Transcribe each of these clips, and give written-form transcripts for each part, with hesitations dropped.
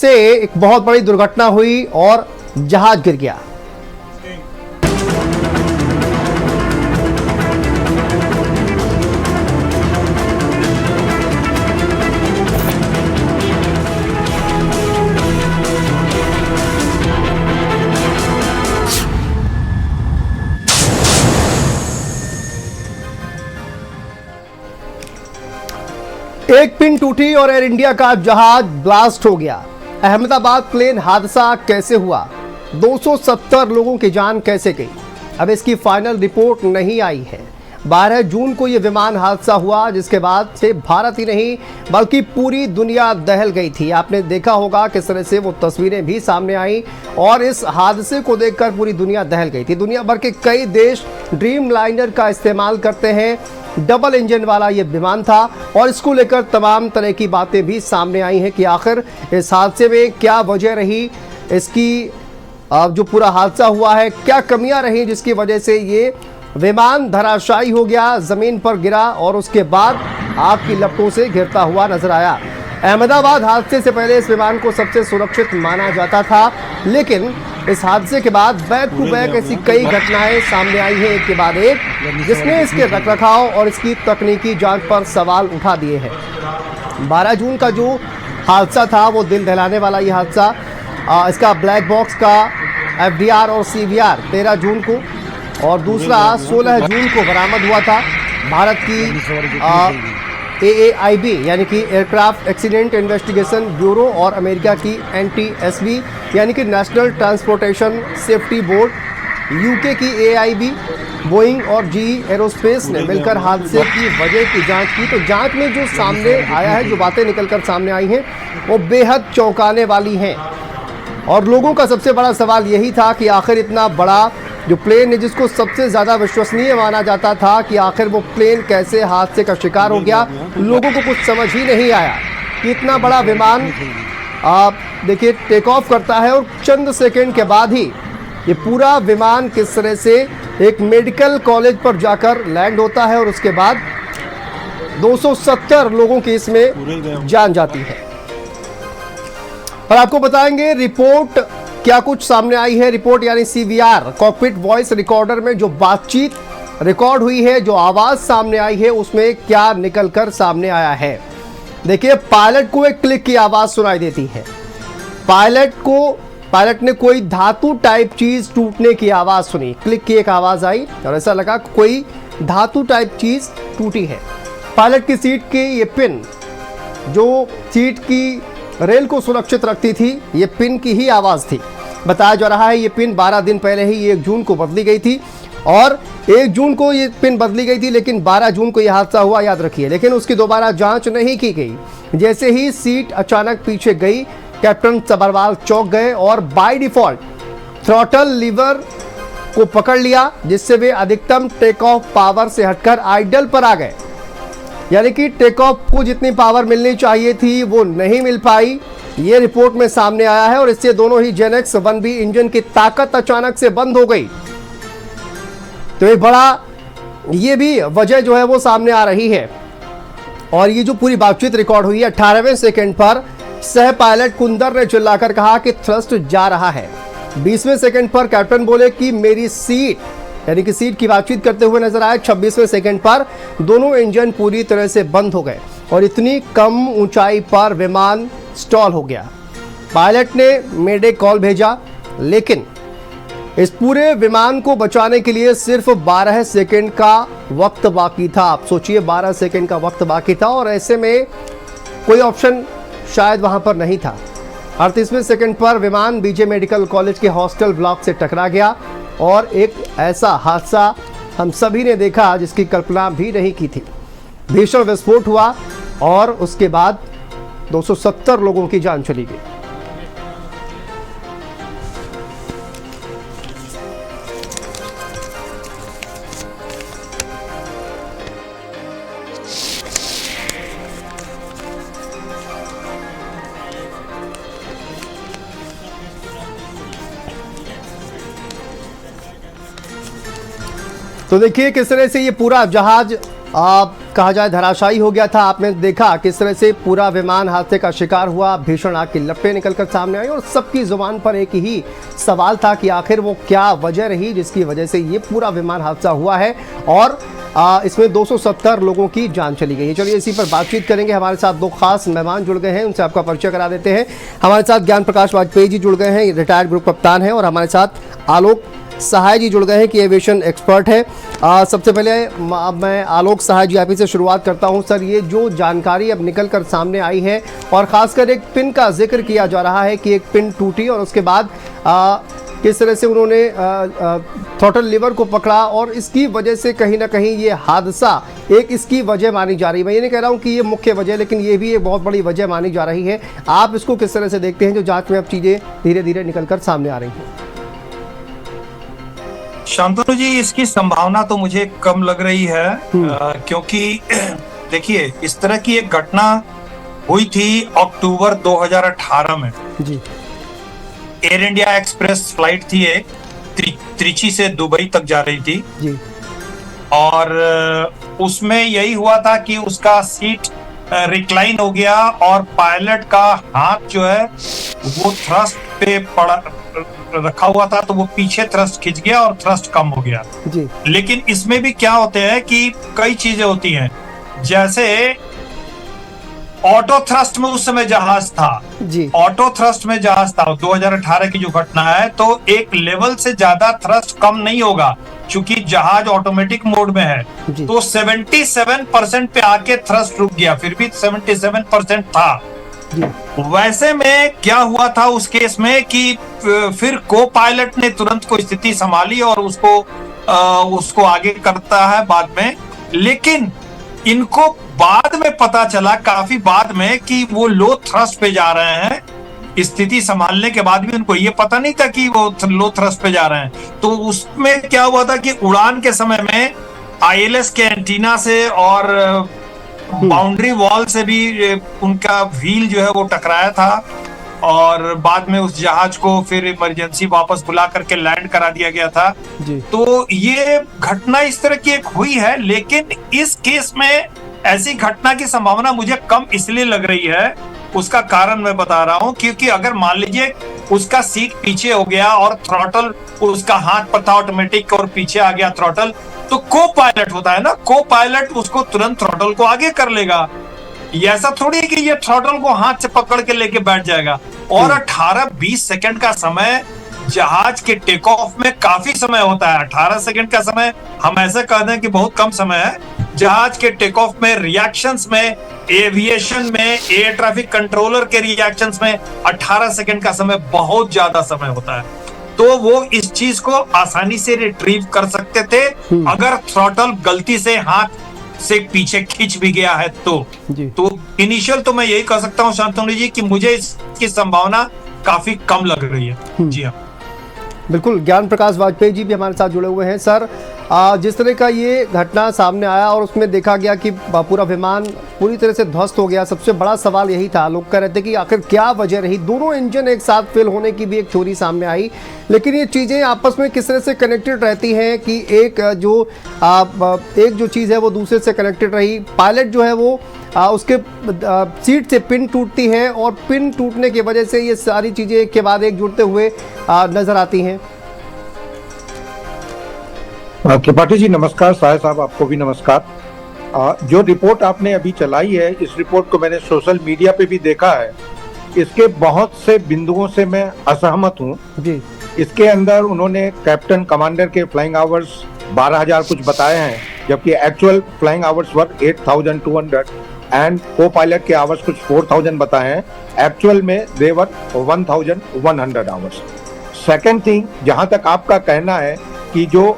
से एक बहुत बड़ी दुर्घटना हुई और जहाज गिर गया। एक पिन टूटी और एयर इंडिया का जहाज ब्लास्ट हो गया। अहमदाबाद प्लेन हादसा कैसे हुआ, 270 लोगों की जान कैसे गई, अब इसकी फाइनल रिपोर्ट नहीं आई है। 12 जून को यह विमान हादसा हुआ, जिसके बाद से भारत ही नहीं बल्कि पूरी दुनिया दहल गई थी। आपने देखा होगा किस तरह से वो तस्वीरें भी सामने आई और इस हादसे को देखकर पूरी दुनिया दहल गई थी। दुनिया भर के कई देश ड्रीम लाइनर का इस्तेमाल करते हैं। डबल इंजन वाला ये विमान था और इसको लेकर तमाम तरह की बातें भी सामने आई हैं कि आखिर इस हादसे में क्या वजह रही, इसकी जो पूरा हादसा हुआ है क्या कमियां रही जिसकी वजह से ये विमान धराशायी हो गया, जमीन पर गिरा और उसके बाद आग की लपटों से घिरता हुआ नजर आया। अहमदाबाद हादसे से पहले इस विमान को सबसे सुरक्षित माना जाता था, लेकिन इस हादसे के बाद बैक टू बैक ऐसी कई घटनाएं सामने आई हैं एक के बाद एक, जिसने इसके रखरखाव और इसकी तकनीकी जांच पर सवाल उठा दिए हैं। 12 जून का जो हादसा था वो दिल दहलाने वाला ये हादसा, इसका ब्लैक बॉक्स का FDR और CVR 13 जून को और दूसरा 16 जून को बरामद हुआ था। भारत की AAIB यानी कि एयरक्राफ्ट एक्सीडेंट इन्वेस्टिगेशन ब्यूरो और अमेरिका की NTSB यानी कि national transportation safety board, UK की AIB, बोइंग और GE एरोस्पेस ने मिलकर हादसे की वजह की जांच की। तो जांच में जो सामने आया है, जो बातें निकलकर सामने आई हैं वो बेहद चौंकाने वाली हैं और लोगों का सबसे बड़ा सवाल यही था कि आखिर इतना बड़ा जो प्लेन है जिसको सबसे ज़्यादा विश्वसनीय माना जाता था, कि आखिर वो प्लेन कैसे हादसे का शिकार हो गया। लोगों को कुछ समझ ही नहीं आया कि इतना बड़ा विमान आप देखिए टेक ऑफ करता है और चंद सेकंड के बाद ही ये पूरा विमान किस तरह से एक मेडिकल कॉलेज पर जाकर लैंड होता है और उसके बाद 270 लोगों की इसमें जान जाती है। और आपको बताएंगे रिपोर्ट क्या कुछ सामने आई है। रिपोर्ट यानी CVR कॉकपिट वॉइस रिकॉर्डर में जो बातचीत रिकॉर्ड हुई है, जो आवाज सामने आई है, उसमें क्या निकलकर सामने आया है। देखिए, पायलट को एक क्लिक की आवाज सुनाई देती है। पायलट ने कोई धातु टाइप चीज टूटने की आवाज सुनी, क्लिक की एक आवाज आई और ऐसा लगा कोई धातु टाइप चीज टूटी है। पायलट की सीट की ये पिन जो सीट की रेल को सुरक्षित रखती थी, ये पिन की ही आवाज थी। बताया जा रहा है ये पिन 12 दिन पहले ही 1 जून को बदली गई थी और 1 जून को ये पिन बदली गई थी, लेकिन 12 जून को यह हादसा हुआ, याद रखिए। लेकिन उसकी दोबारा जांच नहीं की गई। जैसे ही सीट अचानक पीछे गई, कैप्टन सब्बरवाल चौंक गए और बाय डिफॉल्ट थ्रॉटल लीवर को पकड़ लिया, जिससे वे अधिकतम टेक ऑफ पावर से हटकर आइडल पर आ गए। यानी कि टेक ऑफ को जितनी पावर मिलनी चाहिए थी वो नहीं मिल पाई, ये रिपोर्ट में सामने आया है और इससे दोनों ही जेनेक्स 1B इंजन की ताकत अचानक से बंद हो गई। तो एक बड़ा ये भी वजह जो है वो सामने आ रही है। और ये जो पूरी बातचीत रिकॉर्ड हुई है, 18वें सेकंड पर सह पायलट कुंदर ने चिल्लाकर कहा कि थ्रस्ट जा रहा है। 20वें सेकंड पर कैप्टन बोले कि मेरी सीट, यानी कि सीट की बातचीत करते हुए नजर आए। 26वें सेकंड पर दोनों इंजन पूरी तरह से बंद हो गए और इतनी कम ऊंचाई पर विमान स्टॉल हो गया। पायलट ने मेडे कॉल भेजा, लेकिन इस पूरे विमान को बचाने के लिए सिर्फ 12 सेकंड का वक्त बाकी था। आप सोचिए, 12 सेकंड का वक्त बाकी था और ऐसे में कोई ऑप्शन शायद वहां पर नहीं था। 38वें सेकंड पर विमान BJ मेडिकल कॉलेज के हॉस्टल ब्लॉक से टकरा गया और एक ऐसा हादसा हम सभी ने देखा जिसकी कल्पना भी नहीं की थी। भीषण विस्फोट हुआ और उसके बाद 270 लोगों की जान चली गई। तो देखिए किस तरह से ये पूरा जहाज कहा जाए धराशायी हो गया था। आपने देखा किस तरह से पूरा विमान हादसे का शिकार हुआ, भीषण आग की लपटें निकलकर सामने आई और सबकी जुबान पर एक ही सवाल था कि आखिर वो क्या वजह रही जिसकी वजह से ये पूरा विमान हादसा हुआ है और इसमें 270 लोगों की जान चली गई है। चलिए इसी पर बातचीत करेंगे। हमारे साथ दो खास मेहमान जुड़ गए हैं, उनसे आपका परिचय करा देते हैं। हमारे साथ ज्ञान प्रकाश वाजपेयी जी जुड़ गए हैं, रिटायर्ड ग्रुप कप्तान हैं, और हमारे साथ आलोक सहाय जी जुड़ गए हैं कि एविएशन एक्सपर्ट है। सबसे पहले मैं आलोक सहाय जी आप ही से शुरुआत करता हूं। सर, ये जो जानकारी अब निकल कर सामने आई है और ख़ासकर एक पिन का जिक्र किया जा रहा है कि एक पिन टूटी और उसके बाद किस तरह से उन्होंने थ्रॉटल लीवर को पकड़ा और इसकी वजह से कहीं ना कहीं ये हादसा एक इसकी वजह मानी जा रही है। मैं ये नहीं कह रहा हूँ कि ये मुख्य वजह, लेकिन ये भी एक बहुत बड़ी वजह मानी जा रही है। आप इसको किस तरह से देखते हैं जो जाँच में अब चीज़ें धीरे धीरे निकल कर सामने आ रही हैं? शांतनु जी, इसकी संभावना तो मुझे कम लग रही है क्योंकि देखिए, इस तरह की एक घटना हुई थी अक्टूबर 2018 में जी। एयर इंडिया एक्सप्रेस फ्लाइट थी, एक त्रिची से दुबई तक जा रही थी जी। और उसमें यही हुआ था कि उसका सीट रिक्लाइन हो गया और पायलट का हाथ जो है वो थ्रस्ट पे पड़ा रखा हुआ था, तो वो पीछे थ्रस्ट खिंच गया और थ्रस्ट कम हो गया जी। लेकिन इसमें भी क्या होते हैं कि कई चीजें होती हैं, जैसे ऑटो थ्रस्ट में उस समय जहाज था जी। ऑटो थ्रस्ट में जहाज था 2018 की जो घटना है, तो एक लेवल से ज्यादा थ्रस्ट कम नहीं होगा क्योंकि जहाज ऑटोमेटिक मोड में है। तो 77% पे आके थ्रस्ट रुक गया, फिर भी 77% था। वैसे में क्या हुआ था उस केस में कि फिर को पायलट ने तुरंत को स्थिति संभाली और उसको आगे करता है बाद में, लेकिन इनको बाद में पता चला काफी बाद में कि वो लो थ्रस्ट पे जा रहे हैं। स्थिति संभालने के बाद भी उनको ये पता नहीं था कि वो लो थ्रस्ट पे जा रहे हैं। तो उसमें क्या हुआ था कि उड़ान के समय में ILS के एंटीना से और बाउंड्री वॉल से भी उनका व्हील जो है वो टकराया था और बाद में उस जहाज को फिर इमरजेंसी वापस बुला करके लैंड करा दिया गया था जी। तो ये घटना इस तरह की एक हुई है, लेकिन इस केस में ऐसी घटना की संभावना मुझे कम इसलिए लग रही है। उसका कारण मैं बता रहा हूं, क्योंकि अगर मान लीजिए उसका सीट पीछे हो गया और थ्रॉटल उसका हाथ पर था ऑटोमेटिक और पीछे आ गया थ्रॉटल, तो को पायलट होता है ना, को पायलट उसको तुरंत थ्रॉटल को आगे कर लेगा। ऐसा थोड़ी है कि ये थ्रॉटल को हाथ से पकड़ के लेके बैठ जाएगा। और 18-20 सेकंड का समय जहाज के टेक ऑफ में काफी समय होता है। 18 सेकंड का समय हम ऐसे कह दें कि बहुत कम समय है। जहाज के टेक ऑफ में, रिएक्शंस में, एविएशन में, एयर ट्रैफिक कंट्रोलर के रिएक्शंस में 18 सेकंड का समय बहुत ज्यादा समय होता है। तो वो इस चीज को आसानी से रिट्रीव कर सकते थे अगर थ्रॉटल गलती से हाथ से पीछे खींच भी गया है तो इनिशियल तो मैं यही कह सकता हूँ शांतनु जी कि मुझे इसकी संभावना काफी कम लग रही है। जी हाँ, बिल्कुल। ज्ञान प्रकाश वाजपेयी जी भी हमारे साथ जुड़े हुए हैं। सर, जिस तरह का ये घटना सामने आया और उसमें देखा गया कि पूरा विमान पूरी तरह से ध्वस्त हो गया, सबसे बड़ा सवाल यही था, लोग कह रहे थे कि आखिर क्या वजह रही। दोनों इंजन एक साथ फेल होने की भी एक थ्योरी सामने आई, लेकिन ये चीज़ें आपस में किस तरह से कनेक्टेड रहती हैं कि एक जो चीज़ है वो दूसरे से कनेक्टेड रही। पायलट जो है वो उसके सीट से पिन टूटती है और पिन टूटने की वजह से ये सारी चीज़ें एक के बाद एक जुड़ते हुए नजर आती हैं। त्रिपाठी जी नमस्कार, साहब आपको भी नमस्कार। जो रिपोर्ट आपने अभी चलाई है, इस रिपोर्ट को मैंने सोशल मीडिया पे भी देखा है। इसके बहुत से बिंदुओं से मैं असहमत हूँ जी। इसके अंदर उन्होंने कैप्टन कमांडर के फ्लाइंग आवर्स 12,000 कुछ बताए हैं, जबकि actual flying hours were 8,200 and को पायलट के आवर्स कुछ 4,000 बताए हैं। एक्चुअल में देवर 1,100 आवर्स। सेकेंड थिंग, जहां तक आपका कहना है कि जो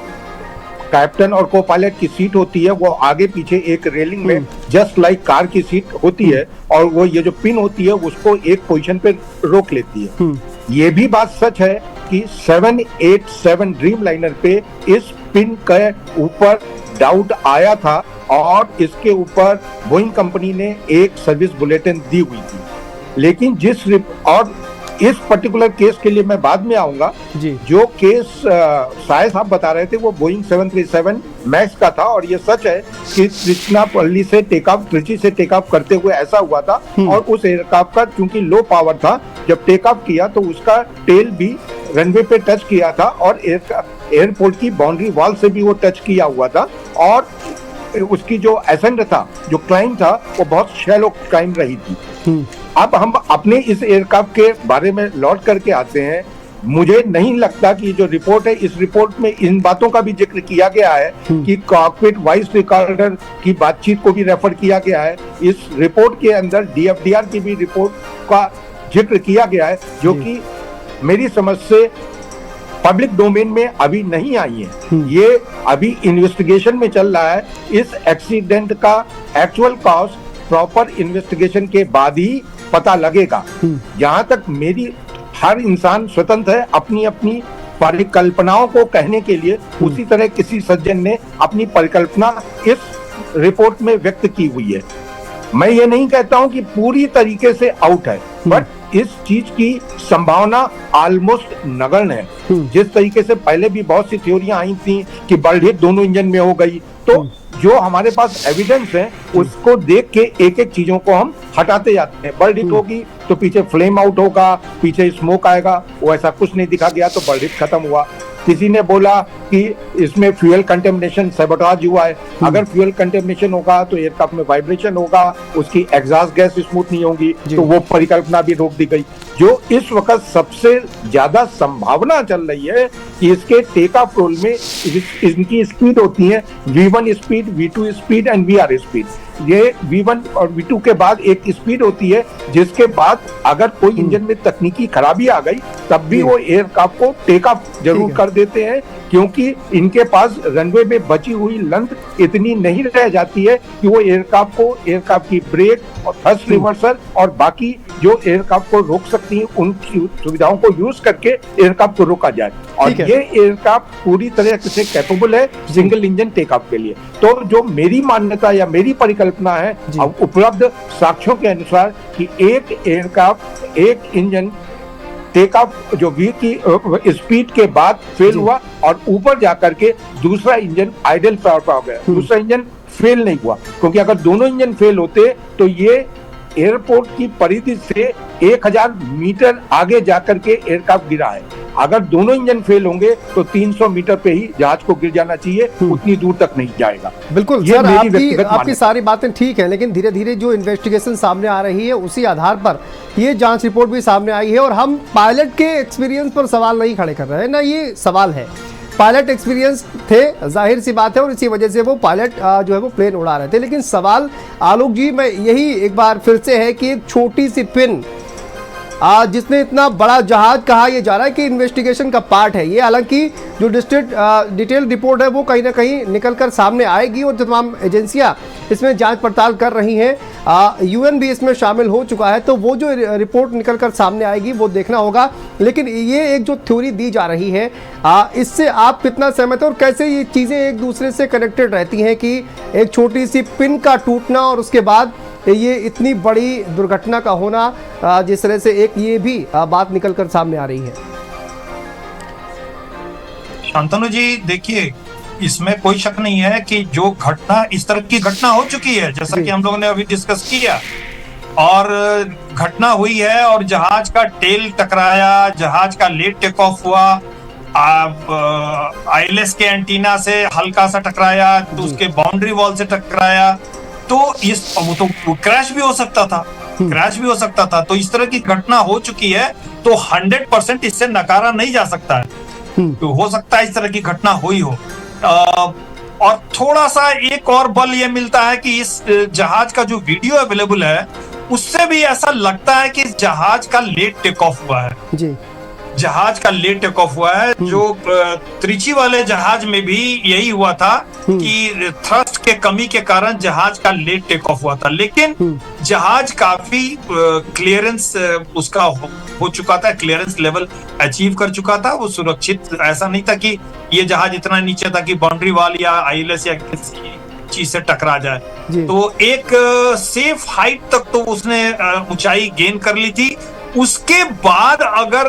कैप्टन और को पायलट की सीट होती है वो आगे पीछे एक रेलिंग में जस्ट लाइक कार की सीट होती है और वो ये जो पिन होती है उसको एक पोजीशन पे रोक लेती है। ये भी बात सच है कि 787 ड्रीम लाइनर पे इस पिन के ऊपर डाउट आया था और इसके ऊपर बोइंग कंपनी ने एक सर्विस बुलेटिन दी हुई थी, लेकिन और इस पर्टिकुलर केस के लिए मैं बाद में आऊंगा। जी। जो केस साय साहब बता रहे थे वो बोइंग 737 मैक्स का था, और ये सच है कि त्रिचनापल्ली से ट्रिची से टेक ऑफ करते हुए ऐसा हुआ था। और उस एयरक्राफ्ट का चूंकि लो पावर था, जब टेक ऑफ किया तो उसका टेल भी रनवे पे टच किया था, और एयरपोर्ट की बाउंड्री वॉल से भी वो टच किया हुआ था। और उसकी जो एसेंट था, जो क्लाइंब था, वो बहुत शैलो क्लाइंब रही थी। अब हम अपने इस एयरक्राफ्ट के बारे में लौट करके आते हैं। मुझे नहीं लगता कि जो रिपोर्ट है, इस रिपोर्ट में इन बातों का भी जिक्र किया गया है कि कॉकपिट वॉइस रिकॉर्डर की बातचीत को भी रेफर किया गया है। इस रिपोर्ट के अंदर DFDR की भी रिपोर्ट का जिक्र किया गया है, जो कि मेरी समझ से पब्लिक डोमेन में अभी नहीं आई है। ये अभी इन्वेस्टिगेशन में चल रहा है। इस एक्सीडेंट का एक्चुअल कॉज प्रॉपर इन्वेस्टिगेशन के बाद ही पता लगेगा। जहां तक मेरी, हर इंसान स्वतंत्र है अपनी अपनी परिकल्पनाओं को कहने के लिए। उसी तरह किसी सज्जन ने अपनी परिकल्पना इस रिपोर्ट में व्यक्त की हुई है। मैं ये नहीं कहता हूं कि पूरी तरीके से आउट है, बट इस चीज की संभावना ऑलमोस्ट नगण्य है। जिस तरीके से पहले भी बहुत सी थ्योरियां आई थी कि बर्ड हिट दोनों इंजन में हो गई, तो जो हमारे पास एविडेंस है उसको देख के एक एक चीजों को हम हटाते जाते हैं। बर्ड हिट होगी तो पीछे फ्लेम आउट होगा, पीछे स्मोक आएगा, वो ऐसा कुछ नहीं दिखा गया तो बर्ड हिट खत्म हुआ। किसी ने बोला कि इसमें फ्यूल कंटेमिनेशन, सैबोटाज हुआ है। अगर फ्यूल कंटेमिनेशन होगा तो एयरक्राफ्ट में वाइब्रेशन होगा, उसकी एग्जॉस्ट गैस स्मूथ नहीं होगी, तो वो परिकल्पना भी रोक दी गई। जो इस वक्त सबसे ज्यादा संभावना चल रही है कि इसके टेक ऑफ रोल में इनकी स्पीड होती है V1 speed, V2 speed and VR speed. ये V1 और V2 के बाद एक स्पीड होती है, जिसके बाद अगर कोई इंजन में तकनीकी खराबी आ गई तब भी वो एयरक्राफ्ट को टेक ऑफ जरूर कर देते हैं, क्योंकि इनके पास रनवे में बची हुई लेंथ इतनी नहीं रह जाती है कि वो एयरक्राफ्ट की ब्रेक और थ्रस्ट रिवर्सल और बाकी जो एयरक्राफ्ट को रोक सकती हैं उन सुविधाओं को यूज करके एयरक्राफ्ट को रोका जाए। और ये एयरक्राफ्ट पूरी तरह से कैपेबल है सिंगल इंजन टेक ऑफ के लिए। तो जो मेरी मान्यता या मेरी परिकल्पना है अब उपलब्ध साक्ष्यों के अनुसार कि एक एयरक्राफ्ट, एक इंजन टेक ऑफ जो V की स्पीड के बाद फेल हुआ और ऊपर जाकर के दूसरा इंजन आइडल पावर पर हो गया। दूसरा इंजन फेल नहीं हुआ, क्योंकि अगर दोनों इंजन फेल होते तो ये एयरपोर्ट की परिधि से 1000 मीटर आगे जाकर के एयरक्राफ्ट गिरा है। अगर दोनों इंजन फेल होंगे तो 300 मीटर पे ही जहाज को गिर जाना चाहिए, उतनी दूर तक नहीं जाएगा। बिल्कुल सर, आपकी सारी बातें ठीक है, लेकिन धीरे धीरे जो इन्वेस्टिगेशन सामने आ रही है उसी आधार पर ये जांच रिपोर्ट भी सामने आई है। और हम पायलट के एक्सपीरियंस पर सवाल नहीं खड़े कर रहे हैं, ना ये सवाल है। पायलट एक्सपीरियंस थे, जाहिर सी बात है, और इसी वजह से वो पायलट जो है वो प्लेन उड़ा रहे थे। लेकिन सवाल आलोक जी मैं यही एक बार फिर से है कि एक छोटी सी पिन जिसने इतना बड़ा जहाज, कहा यह जा रहा है कि इन्वेस्टिगेशन का पार्ट है ये। हालांकि जो डिटेल रिपोर्ट है वो कहीं ना कहीं निकल कर सामने आएगी और तमाम एजेंसियां इसमें जांच पड़ताल कर रही हैं। UN भी इसमें शामिल हो चुका है, तो वो जो रिपोर्ट निकल कर सामने आएगी वो देखना होगा। लेकिन ये एक जो थ्योरी दी जा रही है, इससे आप कितना सहमत हैं और कैसे ये चीज़ें एक दूसरे से कनेक्टेड रहती हैं कि एक छोटी सी पिन का टूटना और उसके बाद ये इतनी बड़ी दुर्घटना का होना, जिस तरह से एक ये भी बात निकल कर सामने आ रही है। शांतनु जी देखिए, इसमें कोई शक नहीं है कि जो घटना, इस तरह की घटना हो चुकी है जैसा कि हम लोगों ने अभी डिस्कस किया, और घटना हुई है और जहाज का टेल टकराया, जहाज का लेट टेक ऑफ हुआ, ILS के एंटीना से हल्का सा टकराया, तो उसके बाउंड्री वॉल से टकराया, तो तो क्रैश भी हो सकता था, तो इस तरह की घटना हो चुकी है, तो 100% इससे नकारा नहीं जा सकता है। तो हो सकता है इस तरह की घटना हुई हो। और थोड़ा सा एक और बल ये मिलता है कि इस जहाज का जो वीडियो अवेलेबल है उससे भी ऐसा लगता है कि जहाज का लेट टेक ऑफ हुआ है जी। जहाज का लेट टेक ऑफ हुआ है। जो त्रिची वाले जहाज में भी यही हुआ था कि थ्रस्ट के कमी के कारण जहाज का लेट टेक ऑफ हुआ था, लेकिन जहाज काफी क्लियरेंस उसका हो चुका था, क्लियरेंस लेवल अचीव कर चुका था, वो सुरक्षित, ऐसा नहीं था कि ये जहाज इतना नीचे था कि बाउंड्री वॉल या ILS या किसी चीज से टकरा जाए। तो एक सेफ हाइट तक तो उसने ऊंचाई गेन कर ली थी, उसके बाद अगर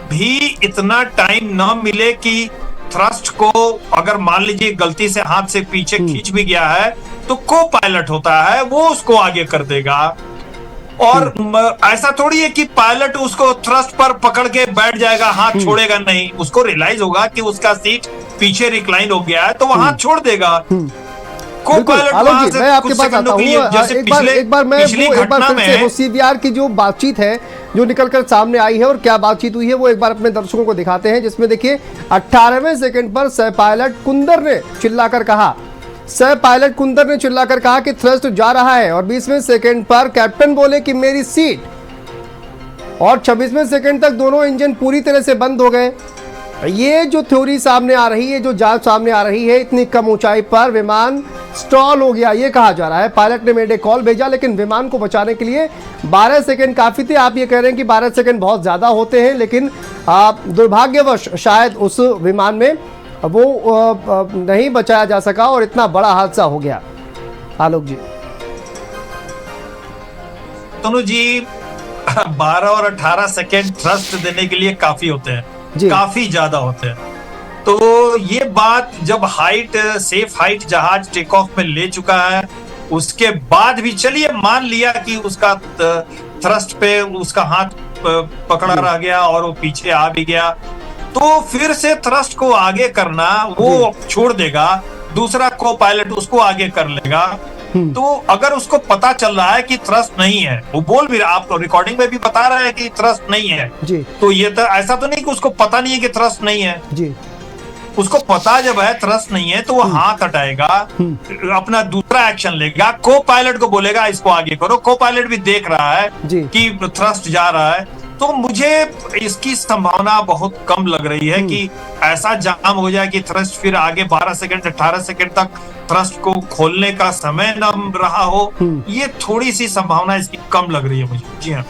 भी इतना टाइम न मिले कि थ्रस्ट को अगर मान लीजिए गलती से हाथ से पीछे खींच भी गया है तो को पायलट होता है, वो उसको आगे कर देगा। और ऐसा थोड़ी है कि पायलट उसको थ्रस्ट पर पकड़ के बैठ जाएगा, हाथ छोड़ेगा नहीं। उसको रियलाइज होगा कि उसका सीट पीछे रिक्लाइन हो गया है तो वो हाथ छोड़ देगा। को पायलट वहां से मैं आपके कुछ पास आता सेकंडों के लिए, हूँ। जैसे एक बार फिर से वो सीबीआर की जो बातचीत है जो निकलकर सामने आई है और क्या बातचीत हुई है वो एक बार अपने दर्शकों को दिखाते हैं, जिसमें देखिए 18वें सेकंड पर सह पायलट कुंदर ने चिल्लाकर कहा कि थ्रस्ट जा रहा है, और 20वें सेकंड पर कैप्टन बोले कि मेरी सीट, और 26वें सेकंड तक दोनों इंजन पूरी तरह से बंद हो गए। ये जो थ्योरी सामने आ रही है, जो जांच सामने आ रही है, इतनी कम ऊंचाई पर विमान स्टॉल हो गया ये कहा जा रहा है। पायलट ने मेडे कॉल भेजा लेकिन विमान को बचाने के लिए 12 सेकंड काफी थे। आप ये कह रहे हैं कि 12 सेकंड बहुत ज्यादा होते हैं, लेकिन दुर्भाग्यवश शायद उस विमान में वो नहीं बचाया जा सका और इतना बड़ा हादसा हो गया। आलोक जी। तनु जी, 12 और 18 सेकेंड थ्रस्ट देने के लिए काफी होते हैं, काफी ज्यादा होते हैं। तो ये बात जब हाइट, सेफ हाइट जहाज टेक ऑफ में ले चुका है, उसके बाद भी चलिए मान लिया कि उसका थ्रस्ट पे उसका हाथ पकड़ा रह गया और वो पीछे आ भी गया, तो फिर से थ्रस्ट को आगे करना वो छोड़ देगा, दूसरा को पायलट उसको आगे कर लेगा। तो अगर उसको पता चल रहा है कि थ्रस्ट नहीं है, वो बोल भी, आप रिकॉर्डिंग में भी बता रहे हैं कि थ्रस्ट नहीं है जी। तो ये तो ऐसा तो नहीं कि उसको पता नहीं है कि थ्रस्ट नहीं है जी। उसको पता जब है थ्रस्ट नहीं है तो वो हाथ हटाएगा, अपना दूसरा एक्शन लेगा, को पायलट को बोलेगा इसको आगे करो। को पायलट भी देख रहा है कि थ्रस्ट जा रहा है, तो मुझे इसकी संभावना बहुत कम लग रही है कि ऐसा जाम हो जाए कि थ्रस्ट फिर आगे 12 सेकंड 18 सेकंड तक थ्रस्ट को खोलने का समय न रहा हो। ये थोड़ी सी संभावना इसकी कम लग रही है मुझे। जी हाँ,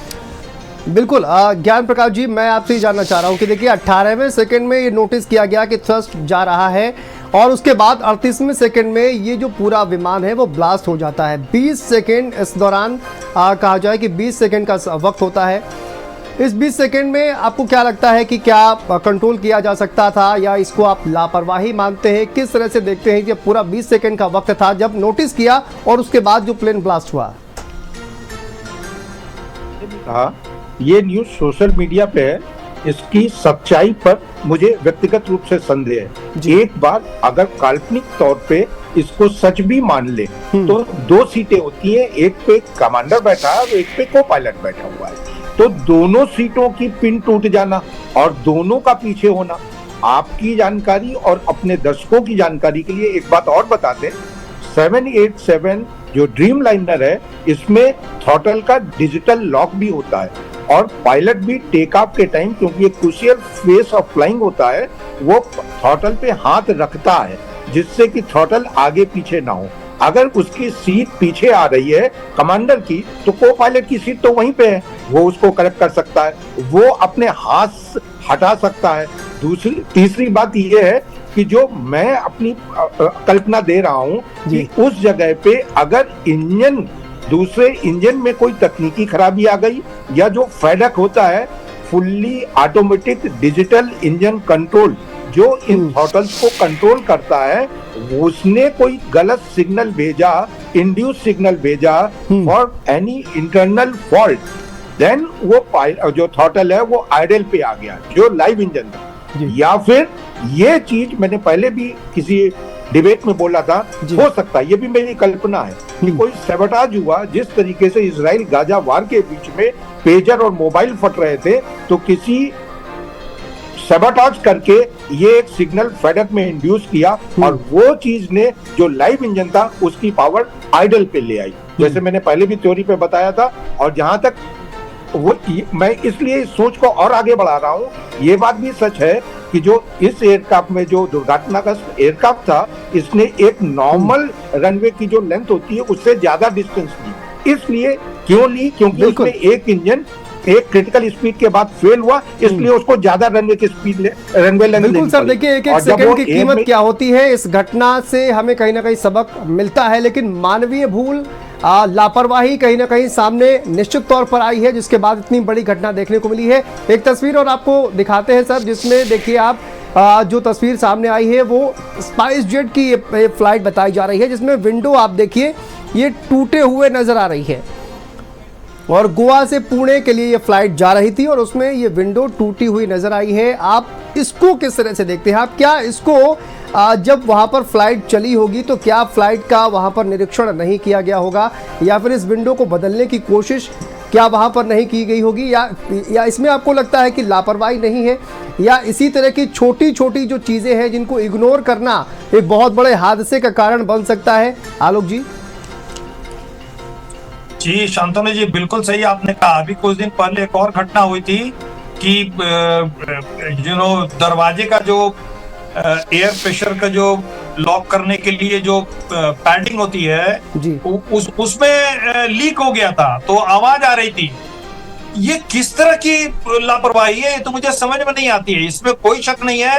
बिल्कुल। ज्ञान प्रकाश जी, मैं आपसे जानना चाह रहा हूं कि देखिए 18वें सेकंड में ये नोटिस किया गया कि थ्रस्ट जा रहा है और उसके बाद 38वें सेकंड में ये जो पूरा विमान है वो ब्लास्ट हो जाता है। 20 सेकंड इस दौरान कहा जाए कि 20 सेकंड का वक्त होता है। इस 20 सेकंड में आपको क्या लगता है कि क्या कंट्रोल किया जा सकता था या इसको आप लापरवाही मानते हैं? किस तरह से देखते हैं कि पूरा 20 सेकंड का वक्त था जब नोटिस किया और उसके बाद जो प्लेन ब्लास्ट हुआ? ये न्यूज सोशल मीडिया पे है, इसकी सच्चाई पर मुझे व्यक्तिगत रूप से संदेह है। एक बार अगर काल्पनिक तौर पे इसको सच भी मान ले तो 2 सीटें होती हैं, एक पे कमांडर बैठा है और एक पे को पायलट बैठा हुआ है, तो दोनों सीटों की पिन टूट जाना और दोनों का पीछे होना। आपकी जानकारी और अपने दर्शकों की जानकारी के लिए एक बात और बताते, 787 जो ड्रीम लाइनर है इसमें थ्रॉटल का डिजिटल लॉक भी होता है और पायलट भी टेक ऑफ के टाइम, क्योंकि एक क्रूशियल फेस ऑफ फ्लाइंग होता है, वो थ्रॉटल पे हाथ रखता है जिससे कि थ्रॉटल आगे पीछे ना हो। अगर उसकी सीट पीछे आ रही है कमांडर की तो को पायलट की सीट तो वहीं पे है, वो उसको करेक्ट कर सकता है, वो अपने हाथ हटा सकता है। तीसरी बात ये है कि जो मैं अपनी कल्पना दे रहा हूँ कि उस जगह पे अगर दूसरे इंजन में कोई तकनीकी खराबी आ गई या जो फेडक होता है fully automatic digital engine control जो इन थ्रॉटल्स को कंट्रोल करता है, उसने कोई गलत सिग्नल भेजा, इंड्यूस सिग्नल भेजा for any internal fault, then वो जो थ्रॉटल है वो आइडल पे आ गया जो लाइव इंजन था। या फिर ये चीज मैंने पहले भी किसी डिबेट में बोला था, हो सकता है ये भी मेरी कल्पना है कि कोई सैबोटाज हुआ, जिस तरीके से इजराइल गाजा वार के बीच में पेजर और मोबाइल फट रहे थे, तो किसी सैबोटाज करके ये एक सिग्नल फेडक में इंड्यूस किया और वो चीज ने जो लाइव इंजन था उसकी पावर आइडल पे ले आई, जैसे मैंने पहले भी थ्योरी पे बताया था। और जहां तक वो मैं इसलिए इस सोच को और आगे बढ़ा रहा हूँ, ये बात भी सच है कि जो इस एयरक्राफ्ट में जो दुर्घटनाग्रस्त एयरक्राफ्ट था, इसने एक नॉर्मल रनवे की जो लेंथ होती है उससे ज्यादा डिस्टेंस ली। इसलिए क्यों ली? क्योंकि उसमें एक इंजन एक क्रिटिकल स्पीड के बाद फेल हुआ, इसलिए उसको ज्यादा रनवे की स्पीड रनवे लेंथ। बिल्कुल सर, देखिए एक सेकंड की कीमत क्या होती है, इस घटना से हमें कहीं ना कहीं सबक मिलता है, लेकिन मानवीय भूल लापरवाही कहीं ना कहीं सामने निश्चित तौर पर आई है, जिसके बाद इतनी बड़ी घटना देखने को मिली है। एक तस्वीर और आपको दिखाते हैं सर, जिसमें देखिए आप जो तस्वीर सामने आई है वो स्पाइस जेट की ये फ्लाइट बताई जा रही है, जिसमें विंडो आप देखिए ये टूटे हुए नजर आ रही है और गोवा से पुणे के लिए ये फ्लाइट जा रही थी और उसमें ये विंडो टूटी हुई नजर आई है। आप इसको किस तरह से देखते हैं? आप क्या इसको जब वहां पर फ्लाइट चली होगी तो क्या फ्लाइट का वहां पर निरीक्षण नहीं किया गया होगा, या फिर इस विंडो को बदलने की कोशिश क्या वहां पर नहीं की गई होगी, या इसमें आपको लगता है कि लापरवाही नहीं है, या इसी तरह की छोटी छोटी जो चीजें हैं जिनको इग्नोर करना एक बहुत बड़े हादसे का कारण बन सकता है? आलोक जी। जी शांतनु जी, बिल्कुल सही आपने कहा। अभी कुछ दिन पहले एक और घटना हुई थी कि दरवाजे का जो एयर प्रेशर का जो लॉक करने के लिए जो पैडिंग होती है जी, उसमें लीक हो गया था, तो आवाज आ रही थी। ये किस तरह की लापरवाही है, ये तो मुझे समझ में नहीं आती है। इसमें कोई शक नहीं है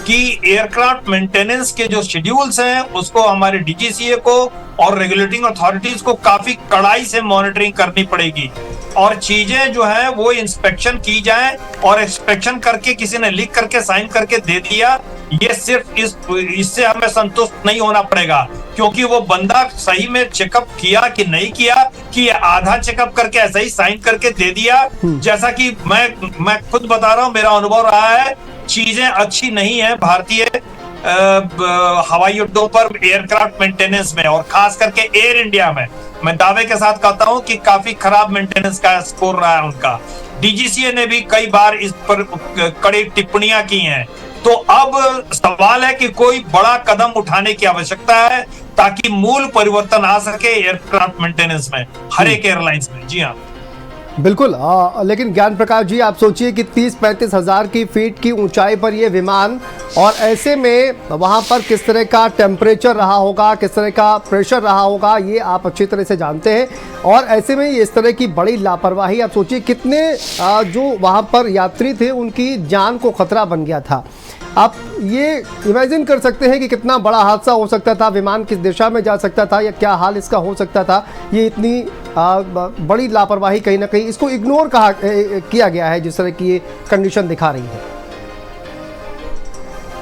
कि एयरक्राफ्ट मेंटेनेंस के जो शेड्यूल्स हैं उसको हमारे डीजीसीए को और रेगुलेटिंग अथॉरिटीज को काफी कड़ाई से मॉनिटरिंग करनी पड़ेगी और चीजें जो है वो इंस्पेक्शन की जाए, और इंस्पेक्शन करके किसी ने लिख करके साइन करके दे दिया, ये सिर्फ इससे हमें संतुष्ट नहीं होना पड़ेगा, क्योंकि वो बंदा सही में चेकअप किया कि नहीं किया, कि आधा चेकअप करके ऐसा ही साइन करके दे दिया। जैसा कि मैं खुद बता रहा हूँ, मेरा अनुभव रहा है, चीजें अच्छी नहीं है भारतीय हवाई अड्डों पर एयरक्राफ्ट मेंटेनेंस में, और खास करके एयर इंडिया में मैं दावे के साथ कहता हूं कि काफी खराब मेंटेनेंस का स्कोर रहा है उनका। डीजीसीए ने भी कई बार इस पर कड़ी टिप्पणियां की हैं। तो अब सवाल है कि कोई बड़ा कदम उठाने की आवश्यकता है ताकि मूल परिवर्तन आ सके एयरक्राफ्ट मेंटेनेंस में हर एक एयरलाइंस में। जी हाँ, बिल्कुल। लेकिन ज्ञान प्रकाश जी, आप सोचिए कि 30-35 हज़ार की फीट की ऊंचाई पर ये विमान, और ऐसे में वहां पर किस तरह का टेम्परेचर रहा होगा, किस तरह का प्रेशर रहा होगा, ये आप अच्छी तरह से जानते हैं। और ऐसे में ये इस तरह की बड़ी लापरवाही, आप सोचिए कितने जो वहां पर यात्री थे उनकी जान को खतरा बन गया था। आप ये इमेजिन कर सकते हैं कि कितना बड़ा हादसा हो सकता था, विमान किस दिशा में जा सकता था, या क्या हाल इसका हो सकता था। ये इतनी बड़ी लापरवाही कहीं ना कहीं इसको इग्नोर किया गया है, जिस तरह की ये कंडीशन दिखा रही है।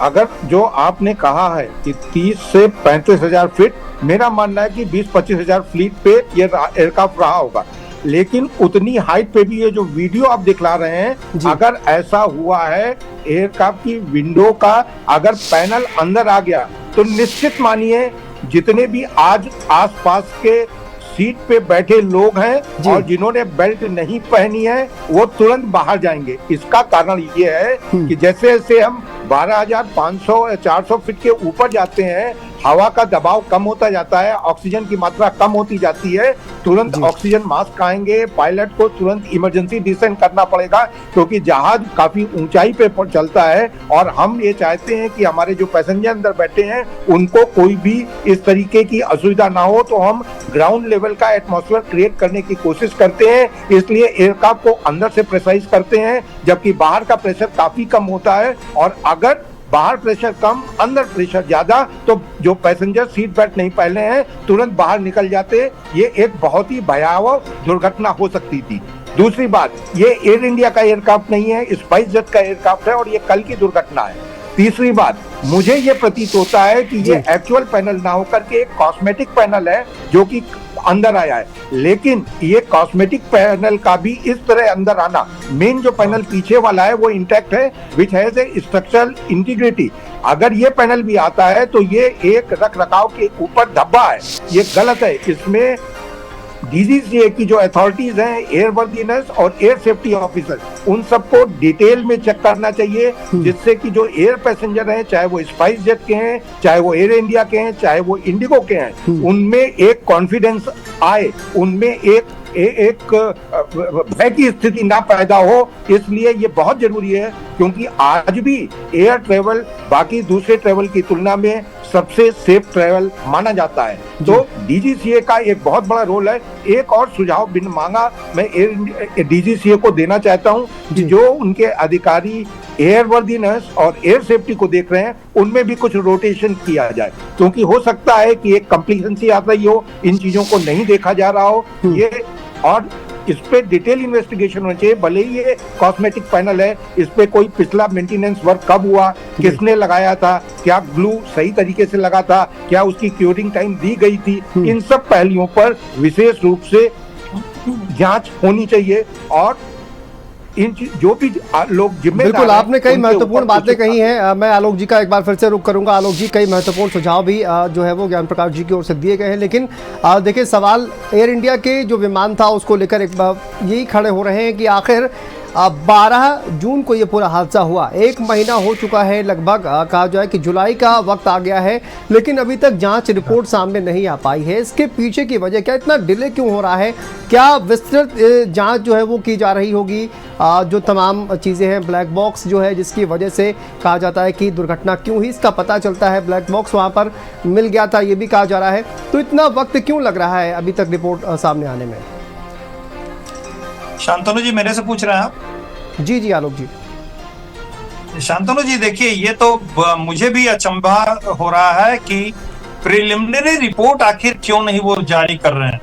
अगर जो आपने कहा है कि 30 से 35 हजार फीट, मेरा मानना है कि 20-25 हजार फीट पे ये एयरक्राफ्ट रहा होगा, लेकिन उतनी हाइट पे भी ये जो वीडियो आप दिखला रहे हैं, अगर ऐसा हुआ है एयरक्राफ्ट की विंडो का अगर पैनल अंदर आ गया तो निश्चित मानिए जितने भी आज आसपास के सीट पे बैठे लोग हैं और जिन्होंने बेल्ट नहीं पहनी है वो तुरंत बाहर जाएंगे। इसका कारण ये है कि जैसे जैसे हम 12,500 या 400 फीट के ऊपर जाते हैं, हवा का दबाव कम होता जाता है, ऑक्सीजन की मात्रा कम होती जाती है, तुरंत ऑक्सीजन मास्क आएंगे, पायलट को तुरंत इमरजेंसी डिसेंट करना पड़ेगा, क्योंकि जहाज काफी ऊंचाई पे चलता है और हम ये चाहते हैं कि हमारे जो पैसेंजर अंदर बैठे हैं उनको कोई भी इस तरीके की असुविधा ना हो, तो हम ग्राउंड लेवल का एटमॉस्फेयर क्रिएट करने की कोशिश करते हैं। इसलिए एयरक्राफ्ट को अंदर से प्रेशराइज करते हैं, जबकि बाहर का प्रेशर काफी कम होता है, और अगर बाहर प्रेशर कम अंदर प्रेशर ज्यादा तो जो पैसेंजर सीट बेल्ट नहीं पहने हैं तुरंत बाहर निकल जाते। ये एक बहुत ही भयावह दुर्घटना हो सकती थी। दूसरी बात, ये एयर इंडिया का एयरक्राफ्ट नहीं है, स्पाइस जेट का एयरक्राफ्ट है और ये कल की दुर्घटना है। तीसरी बात, मुझे ये प्रतीत होता है कि ये एक्चुअल पैनल ना होकर के एक कॉस्मेटिक पैनल है जो कि अंदर आया है, लेकिन ये कॉस्मेटिक पैनल का भी इस तरह अंदर आना, मेन जो पैनल पीछे वाला है वो इंटैक्ट है, which has a structural integrity. अगर ये पैनल भी आता है तो ये एक रख रखाव के ऊपर धब्बा है, ये गलत है। इसमें डीजीसीए की जो अथॉरिटीज हैं, एयरवर्दीनेस और एयर सेफ्टी ऑफिसर, उन सबको डिटेल में चेक करना चाहिए, जिससे कि जो एयर पैसेंजर हैं, चाहे वो स्पाइस जेट के हैं, चाहे वो एयर इंडिया के हैं, चाहे वो इंडिगो के हैं, उनमें एक कॉन्फिडेंस आए, उनमें एक भय की स्थिति ना पैदा हो। इसलिए ये बहुत जरूरी है क्योंकि आज भी एयर ट्रेवल बाकी दूसरे ट्रेवल की तुलना में सबसे सेफ ट्रेवल माना जाता है। तो डीजीसीए का एक बहुत बड़ा रोल है। एक और सुझाव बिन मांगा मैं डीजीसीए को देना चाहता हूं कि जो उनके अधिकारी एयर वर्दीनेस और एयर सेफ्टी को देख रहे हैं उनमें भी कुछ रोटेशन किया जाए, क्योंकि हो सकता है कि एक कंप्लीसेंसी आ रही हो, इन चीजों को नहीं देखा जा रहा हो ये, और इस पे डिटेल इन्वेस्टिगेशन होना चाहिए। भले ही ये कॉस्मेटिक पैनल है, इस पे कोई पिछला मेंटेनेंस वर्क कब हुआ, किसने लगाया था, क्या ग्लू सही तरीके से लगा था, क्या उसकी क्यूरिंग टाइम दी गई थी, इन सब पहलुओं पर विशेष रूप से जांच होनी चाहिए। और इन जो भी लोग जिम्मेदार, बिल्कुल आपने कई महत्वपूर्ण बातें कही हैं। मैं आलोक जी का एक बार फिर से रुख करूंगा। आलोक जी, कई महत्वपूर्ण सुझाव भी जो है वो ज्ञान प्रकाश जी की ओर से दिए गए हैं, लेकिन देखिए सवाल एयर इंडिया के जो विमान था उसको लेकर एक बार यही खड़े हो रहे हैं कि आखिर 12 जून को ये पूरा हादसा हुआ, 1 महीना हो चुका है लगभग, कहा जाए कि जुलाई का वक्त आ गया है, लेकिन अभी तक जांच रिपोर्ट सामने नहीं आ पाई है। इसके पीछे की वजह क्या, इतना डिले क्यों हो रहा है? क्या विस्तृत जांच जो है वो की जा रही होगी? जो तमाम चीज़ें हैं, ब्लैक बॉक्स जो है जिसकी वजह से कहा जाता है कि दुर्घटना क्यों हुई, इसका पता चलता है ब्लैक बॉक्स वहाँ पर मिल गया था, ये भी कहा जा रहा है। तो इतना वक्त क्यों लग रहा है अभी तक रिपोर्ट सामने आने में? शांतनु जी मेरे से पूछ रहे हैं आप? जी जी आलोक जी। शांतनु जी देखिए, ये तो मुझे भी अचंभा हो रहा है कि प्रिलिमिनरी रिपोर्ट आखिर क्यों नहीं वो जारी कर रहे हैं।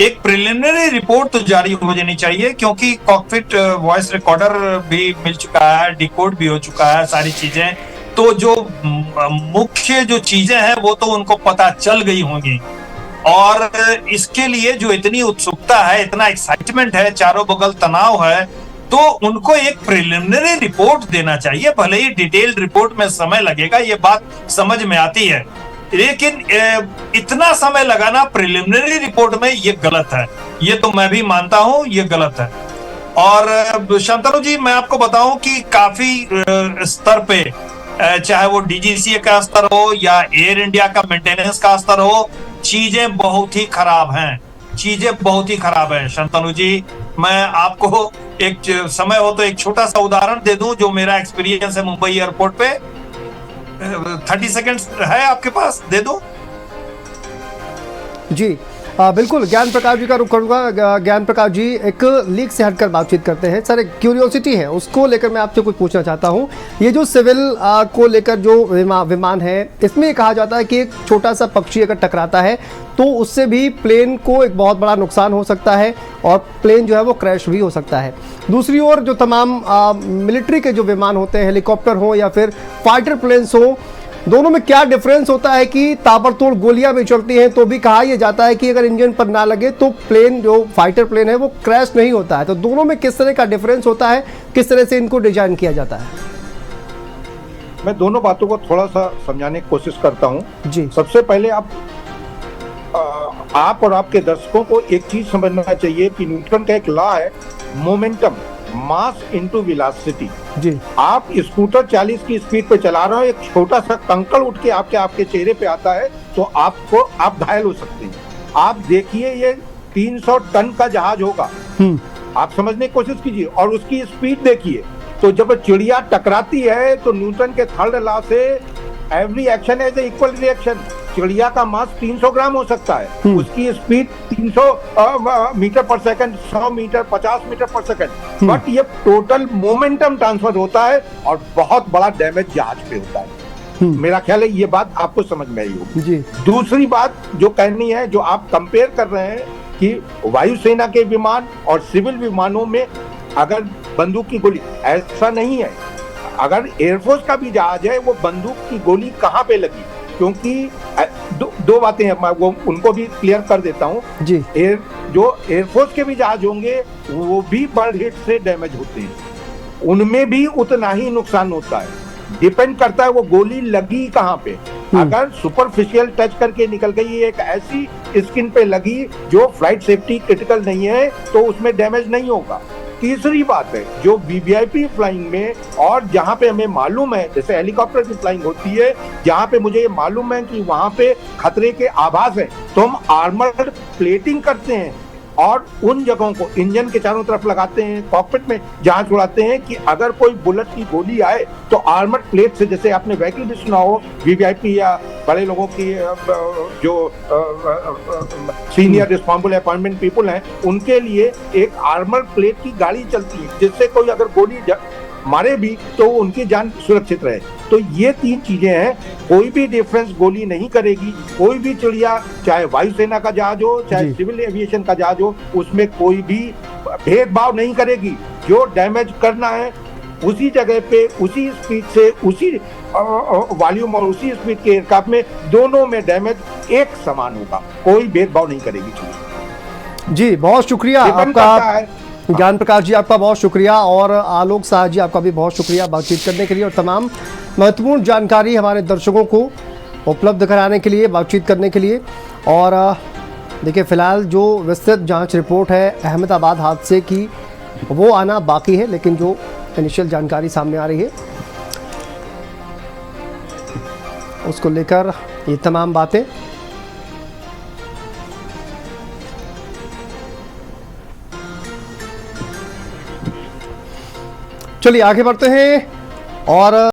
एक प्रिलिमिनरी रिपोर्ट तो जारी हो जानी चाहिए, क्योंकि कॉकपिट वॉइस रिकॉर्डर भी मिल चुका है, डिकोड भी हो चुका है, सारी चीजें, तो जो मुख्य जो चीजें हैं वो तो उनको पता चल गई होंगी। और इसके लिए जो इतनी उत्सुकता है, इतना एक्साइटमेंट है, चारों बगल तनाव है, तो उनको एक प्रिलिमिनरी रिपोर्ट देना चाहिए। भले ही डिटेल्ड रिपोर्ट में समय लगेगा, ये बात समझ में आती है, लेकिन इतना समय लगाना प्रिलिमिनरी रिपोर्ट में ये गलत है। ये तो मैं भी मानता हूं ये गलत है। और शांतनु जी मैं आपको बताऊं कि काफी स्तर पे, चाहे वो डीजीसीए का स्तर हो या एयर इंडिया का मेंटेनेंस का स्तर हो, चीजें बहुत ही खराब हैं, चीजें बहुत ही खराब है। शांतनु जी मैं आपको एक समय हो तो एक छोटा सा उदाहरण दे दूं जो मेरा एक्सपीरियंस है मुंबई एयरपोर्ट पे। 30 सेकंड्स है आपके पास, दे दो? जी बिल्कुल, ज्ञान प्रकाश जी का रुख करूंगा। ज्ञान प्रकाश जी, एक लीक से हटकर बातचीत करते हैं। सर, एक क्यूरियोसिटी है, उसको लेकर मैं आपसे कुछ पूछना चाहता हूं। ये जो सिविल को लेकर जो विमान है, इसमें कहा जाता है कि एक छोटा सा पक्षी अगर टकराता है तो उससे भी प्लेन को एक बहुत बड़ा नुकसान हो सकता है और प्लेन जो है वो क्रैश भी हो सकता है। दूसरी ओर जो तमाम मिलिट्री के जो विमान होते हैं, हेलीकॉप्टर हो या फिर फाइटर प्लेन्स हो, दोनों में क्या डिफरेंस होता है कि ताबड़तोड़ गोलियां भी चलती हैं तो भी कहा यह जाता है कि अगर इंजन पर ना लगे तो प्लेन, जो फाइटर प्लेन है, वो क्रैश नहीं होता है। तो दोनों में किस तरह का डिफरेंस होता है, किस तरह से इनको डिजाइन किया जाता है? मैं दोनों बातों को थोड़ा सा समझाने की कोशिश करता हूं। जी, सबसे पहले आप और आपके दर्शकों को एक चीज समझना चाहिए कि न्यूटन का एक लॉ है, मोमेंटम, मास इनटू वेलोसिटी। जी, आप स्कूटर 40 की स्पीड पे चला रहे हो, एक छोटा सा कंकड़ उठ के आपके चेहरे पे आता है तो आप घायल हो सकते हैं। आप देखिए, ये 300 टन का जहाज होगा, आप समझने की कोशिश कीजिए, और उसकी स्पीड देखिए। तो जब चिड़िया टकराती है तो न्यूटन के थर्ड लॉ से every action has equal reaction. चिड़िया का मास 300 ग्राम हो सकता है, उसकी स्पीड 300 मीटर पर सेकंड, 100 मीटर, 50 मीटर पर सेकंड, बट ये टोटल मोमेंटम ट्रांसफर होता है और बहुत बड़ा डैमेज जहाज पे होता है। मेरा ख्याल है ये बात आपको समझ में आई होगी। दूसरी बात जो कहनी है, जो आप कंपेयर कर रहे हैं कि वायुसेना के विमान और सिविल विमानों में अगर बंदूक की गोली, ऐसा नहीं है। अगर एयरफोर्स का भी जहाज है, वो बंदूक की गोली कहाँ पे लगी, क्योंकि दो बातें हैं, मैं वो उनको भी क्लियर कर देता हूँ जी। जो एयरफोर्स के भी जहाज होंगे वो भी बर्ड हिट से डैमेज होते हैं, उनमें भी उतना ही नुकसान होता है। डिपेंड करता है वो गोली लगी कहाँ पे। अगर सुपरफिशियल टच करके निकल गई, एक ऐसी स्किन पे लगी जो फ्लाइट सेफ्टी क्रिटिकल नहीं है, तो उसमें डैमेज नहीं होगा। तीसरी बात है, जो वीवीआईपी फ्लाइंग में और जहां पे हमें मालूम है, जैसे हेलीकॉप्टर की फ्लाइंग होती है, जहां पे मुझे मालूम है कि वहां पे खतरे के आभास है, तो हम आर्मर्ड प्लेटिंग करते हैं, और उन जगहों को इंजन के चारों तरफ लगाते हैं, कॉकपिट में जांच उड़ाते हैं कि अगर कोई बुलेट की गोली आए तो आर्मर्ड प्लेट से, जैसे आपने व्हीकल भी सुना हो, वीवीआईपी या बड़े लोगों की जो सीनियर रिस्पॉन्सिबल अपॉइंटमेंट पीपल हैं, उनके लिए एक आर्मर्ड प्लेट की गाड़ी चलती है, जिससे कोई अगर गोली मारे भी तो उनकी जान सुरक्षित रहे। तो ये 3 चीजें हैं, कोई भी डिफरेंस गोली नहीं करेगी। कोई भी चिड़िया, चाहे वायुसेना का जहाज हो, चाहे सिविल एविएशन का जहाज हो, उसमें कोई भी भेदभाव नहीं करेगी। जो डैमेज करना है उसी जगह पे, उसी स्पीड से, उसी वॉल्यूम और उसी स्पीड के एयरक्राफ्ट में, दोनों में डैमेज एक समान होगा, कोई भेदभाव नहीं करेगी। जी बहुत शुक्रिया आपका ज्ञान प्रकाश जी, आपका बहुत शुक्रिया, और आलोक शाह जी आपका भी बहुत शुक्रिया बातचीत करने के लिए और तमाम महत्वपूर्ण जानकारी हमारे दर्शकों को उपलब्ध कराने के लिए, बातचीत करने के लिए। और देखिए फिलहाल जो विस्तृत जांच रिपोर्ट है अहमदाबाद हादसे की वो आना बाकी है, लेकिन जो इनिशियल जानकारी सामने आ रही है उसको लेकर ये तमाम बातें। चलिए आगे बढ़ते हैं और